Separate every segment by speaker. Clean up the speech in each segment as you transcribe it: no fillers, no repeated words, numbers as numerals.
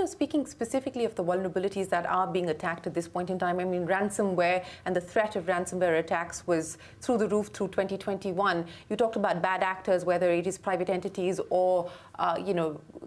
Speaker 1: speaking specifically of the vulnerabilities that are being attacked at this point in time, I mean, ransomware and the threat of ransomware attacks was through the roof through 2021. You talked about bad actors, whether it is private entities or,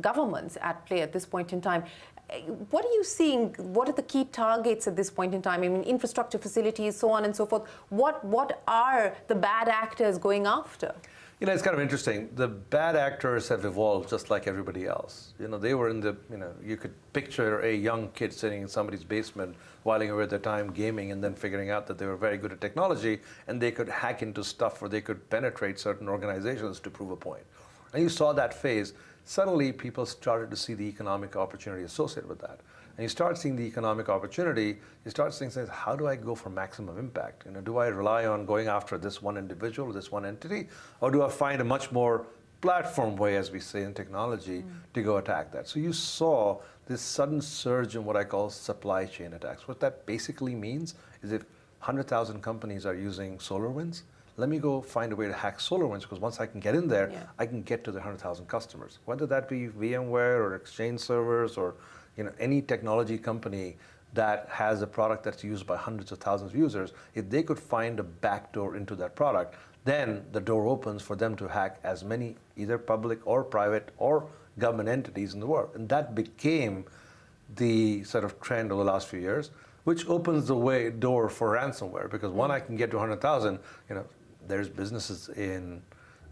Speaker 1: governments at play at this point in time. What are you seeing? What are the key targets at this point in time? I mean, infrastructure facilities, so on and so forth. What are the bad actors going after?
Speaker 2: It's kind of interesting. The bad actors have evolved just like everybody else. They were in the, you could picture a young kid sitting in somebody's basement whiling away their time gaming and then figuring out that they were very good at technology and they could hack into stuff or they could penetrate certain organizations to prove a point. And you saw that phase. Suddenly, people started to see the economic opportunity associated with that. And you start seeing the economic opportunity, you start seeing things, how do I go for maximum impact? Do I rely on going after this one individual, this one entity, or do I find a much more platform way, as we say in technology, to go attack that? So you saw this sudden surge in what I call supply chain attacks. What that basically means is if 100,000 companies are using SolarWinds, let me go find a way to hack SolarWinds, because once I can get in there, I can get to the 100,000 customers. Whether that be VMware or Exchange servers or any technology company that has a product that's used by hundreds of thousands of users, if they could find a backdoor into that product, then the door opens for them to hack as many either public or private or government entities in the world. And that became the sort of trend over the last few years, which opens the door for ransomware, because when I can get to 100,000, there's businesses in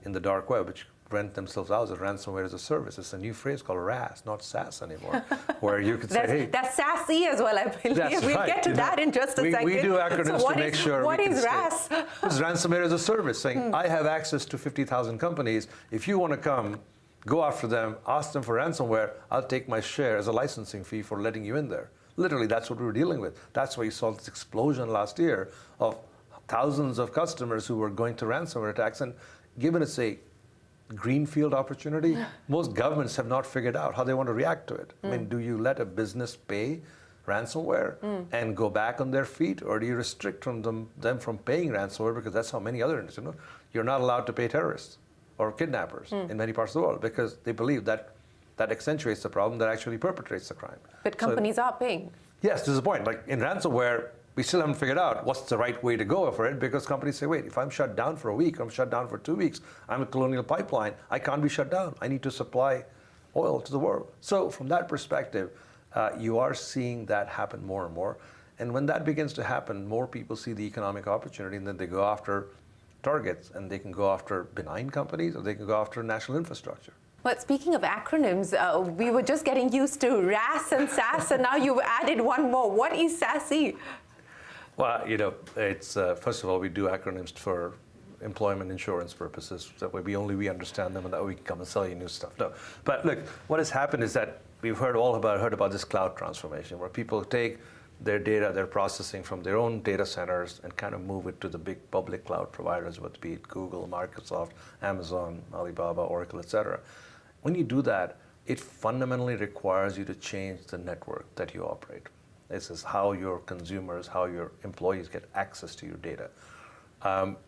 Speaker 2: the dark web which rent themselves out as ransomware as a service. It's a new phrase called RAS, not SaaS anymore, where you could say, hey.
Speaker 1: That's SaaS-y as well, I believe. We'll get to that in just a second.
Speaker 2: We do acronyms to make sure.
Speaker 1: What is RAS?
Speaker 2: It's ransomware as a service, saying, I have access to 50,000 companies. If you want to come, go after them, ask them for ransomware, I'll take my share as a licensing fee for letting you in there. Literally, that's what we were dealing with. That's why you saw this explosion last year of thousands of customers who were going to ransomware attacks. And given it's a greenfield opportunity, most governments have not figured out how they want to react to it. I mean, do you let a business pay ransomware and go back on their feet, or do you restrict them from paying ransomware? Because that's how many other industries, you're not allowed to pay terrorists or kidnappers in many parts of the world, because they believe that accentuates the problem, that actually perpetrates the crime.
Speaker 1: But companies are paying.
Speaker 2: Yes, this is the point. Like in ransomware, we still haven't figured out what's the right way to go for it, because companies say, wait, if I'm shut down for a week, I'm shut down for 2 weeks, I'm a colonial pipeline, I can't be shut down. I need to supply oil to the world. So from that perspective, you are seeing that happen more and more. And when that begins to happen, more people see the economic opportunity, and then they go after targets, and they can go after benign companies, or they can go after national infrastructure.
Speaker 1: But speaking of acronyms, we were just getting used to RAS and SAS, and now you've added one more. What is SASE?
Speaker 2: Well, it's first of all, we do acronyms for employment insurance purposes. That way we understand them, and that way we can come and sell you new stuff. No, but look, what has happened is that we've heard about this cloud transformation, where people take their data, their processing from their own data centers and kind of move it to the big public cloud providers, whether it be Google, Microsoft, Amazon, Alibaba, Oracle, etc. When you do that, it fundamentally requires you to change the network that you operate. This is how your consumers, how your employees get access to your data.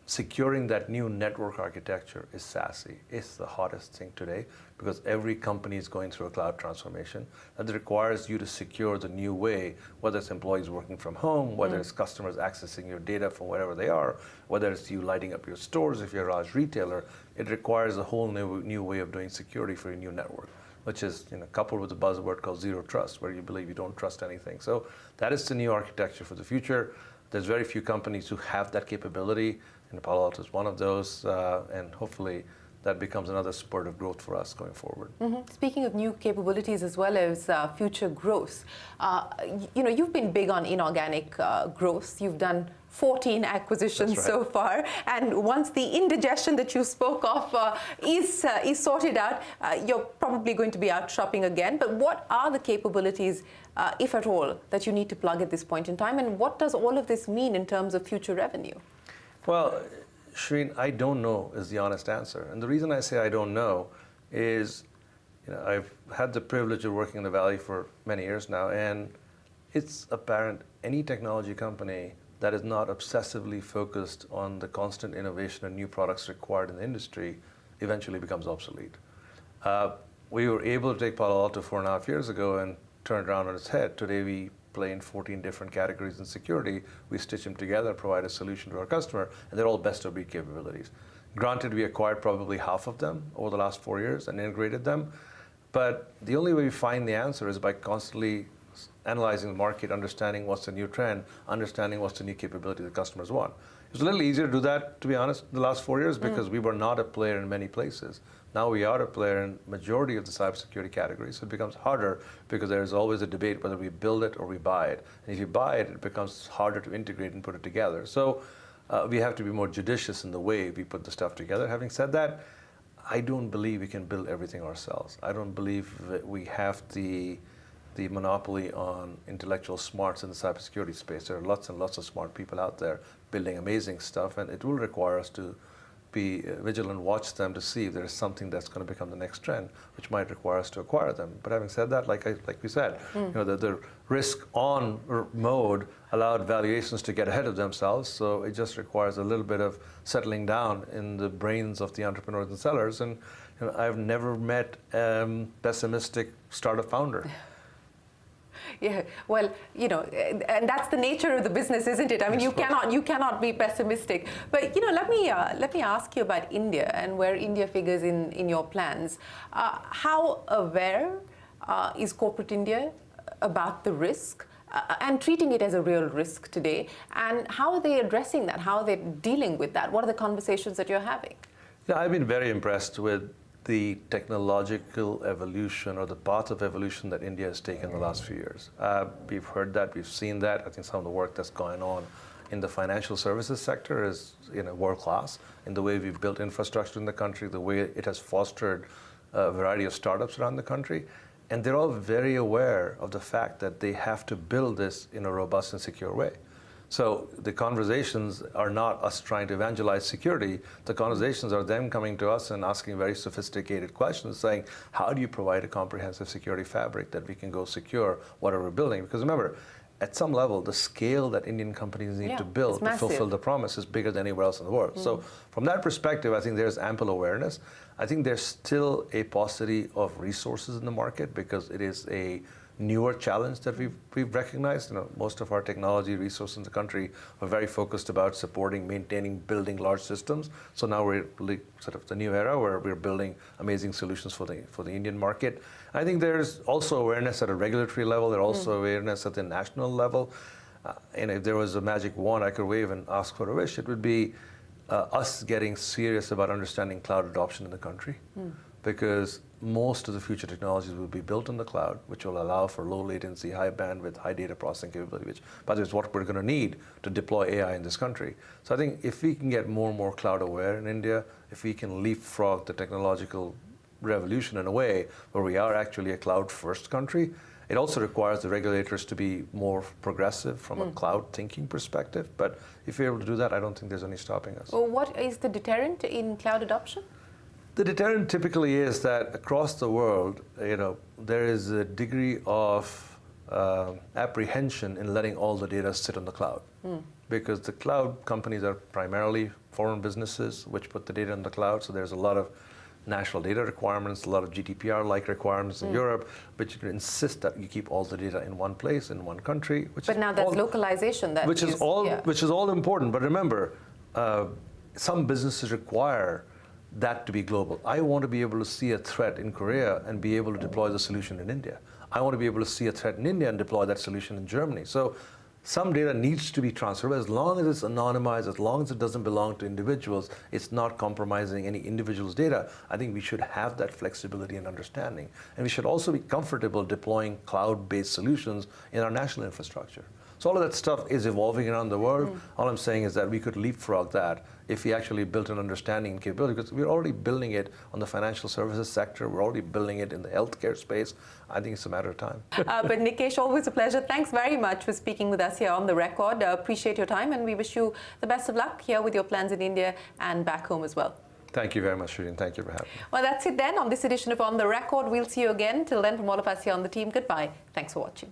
Speaker 2: Securing that new network architecture is SASE. It's the hottest thing today, because every company is going through a cloud transformation that requires you to secure the new way, whether it's employees working from home, whether it's customers accessing your data from wherever they are, whether it's you lighting up your stores if you're a large retailer. It requires a whole new way of doing security for your new network, which is coupled with a buzzword called zero trust, where you believe you don't trust anything. So that is the new architecture for the future. There's very few companies who have that capability, and Palo Alto is one of those, and hopefully that becomes another spurt of growth for us going forward.
Speaker 1: Speaking of new capabilities as well as future growth, you've been big on inorganic growth. You've done 14 acquisitions so far, and once the indigestion that you spoke of is sorted out, you're probably going to be out shopping again. But what are the capabilities, if at all, that you need to plug at this point in time, and what does all of this mean in terms of future revenue?
Speaker 2: Well, Shreen, I don't know is the honest answer. And the reason I say I don't know is, I've had the privilege of working in the Valley for many years now, and it's apparent any technology company that is not obsessively focused on the constant innovation and new products required in the industry eventually becomes obsolete. We were able to take Palo Alto 4.5 years ago and turned around on its head. Today we play in 14 different categories in security. We stitch them together, provide a solution to our customer, and they're all best-of-breed capabilities. Granted, we acquired probably half of them over the last 4 years and integrated them, but the only way we find the answer is by constantly analyzing the market, understanding what's the new trend, understanding what's the new capability the customers want. It was a little easier to do that, to be honest, in the last 4 years because we were not a player in many places. Now we are a player in majority of the cybersecurity categories, so it becomes harder because there is always a debate whether we build it or we buy it. And if you buy it, it becomes harder to integrate and put it together. So we have to be more judicious in the way we put the stuff together. Having said that, I don't believe we can build everything ourselves. I don't believe that we have the monopoly on intellectual smarts in the cybersecurity space. There are lots and lots of smart people out there building amazing stuff, and it will require us to be vigilant, watch them to see if there is something that's going to become the next trend, which might require us to acquire them. But having said that, like we said, the risk-on mode allowed valuations to get ahead of themselves, so it just requires a little bit of settling down in the brains of the entrepreneurs and sellers. And I've never met a pessimistic startup founder.
Speaker 1: Yeah, well, and that's the nature of the business, isn't it? I mean, you cannot be pessimistic. But let me ask you about India and where India figures in your plans. How aware is corporate India about the risk and treating it as a real risk today? And how are they addressing that? How are they dealing with that? What are the conversations that you're having?
Speaker 2: Yeah, I've been very impressed with the technological evolution or the path of evolution that India has taken in the last few years. We've heard that, we've seen that. I think some of the work that's going on in the financial services sector is world-class in the way we've built infrastructure in the country, the way it has fostered a variety of startups around the country. And they're all very aware of the fact that they have to build this in a robust and secure way. So the conversations are not us trying to evangelize security. The conversations are them coming to us and asking very sophisticated questions, saying, how do you provide a comprehensive security fabric that we can go secure whatever we're building? Because remember, at some level, the scale that Indian companies need to build to fulfill the promise is bigger than anywhere else in the world. So from that perspective, I think there's ample awareness. I think there's still a paucity of resources in the market because it is a newer challenge that we've recognized. Most of our technology resources in the country are very focused about supporting, maintaining, building large systems. So now we're really sort of the new era where we're building amazing solutions for the Indian market. I think there's also awareness at a regulatory level. There's also awareness at the national level. And if there was a magic wand I could wave and ask for a wish, it would be us getting serious about understanding cloud adoption in the country. Because most of the future technologies will be built in the cloud, which will allow for low latency, high bandwidth, high data processing capability, which, by the way, is what we're going to need to deploy AI in this country. So I think if we can get more and more cloud aware in India, if we can leapfrog the technological revolution in a way where we are actually a cloud-first country, it also requires the regulators to be more progressive from a cloud thinking perspective. But if we're able to do that, I don't think there's any stopping us.
Speaker 1: Well, what is the deterrent in cloud adoption?
Speaker 2: The deterrent typically is that across the world, there is a degree of apprehension in letting all the data sit on the cloud. Because the cloud companies are primarily foreign businesses which put the data in the cloud, so there's a lot of national data requirements, a lot of GDPR-like requirements in Europe, which insist that you keep all the data in one place, in one country.
Speaker 1: But now that's localization.
Speaker 2: Which is all important. But remember, some businesses require that to be global. I want to be able to see a threat in Korea and be able to deploy the solution in India. I want to be able to see a threat in India and deploy that solution in Germany. So some data needs to be transferred. As long as it's anonymized, as long as it doesn't belong to individuals, it's not compromising any individual's data, I think we should have that flexibility and understanding. And we should also be comfortable deploying cloud-based solutions in our national infrastructure. So all of that stuff is evolving around the world. All I'm saying is that we could leapfrog that if we actually built an understanding and capability, because we're already building it on the financial services sector. We're already building it in the healthcare space. I think it's a matter of time.
Speaker 1: But Nikesh, always a pleasure. Thanks very much for speaking with us here on The Record. Appreciate your time, and we wish you the best of luck here with your plans in India and back home as well.
Speaker 2: Thank you very much, Shireen. Thank you for having me.
Speaker 1: Well, that's it then on this edition of On The Record. We'll see you again. Till then, from all of us here on the team, goodbye. Thanks for watching.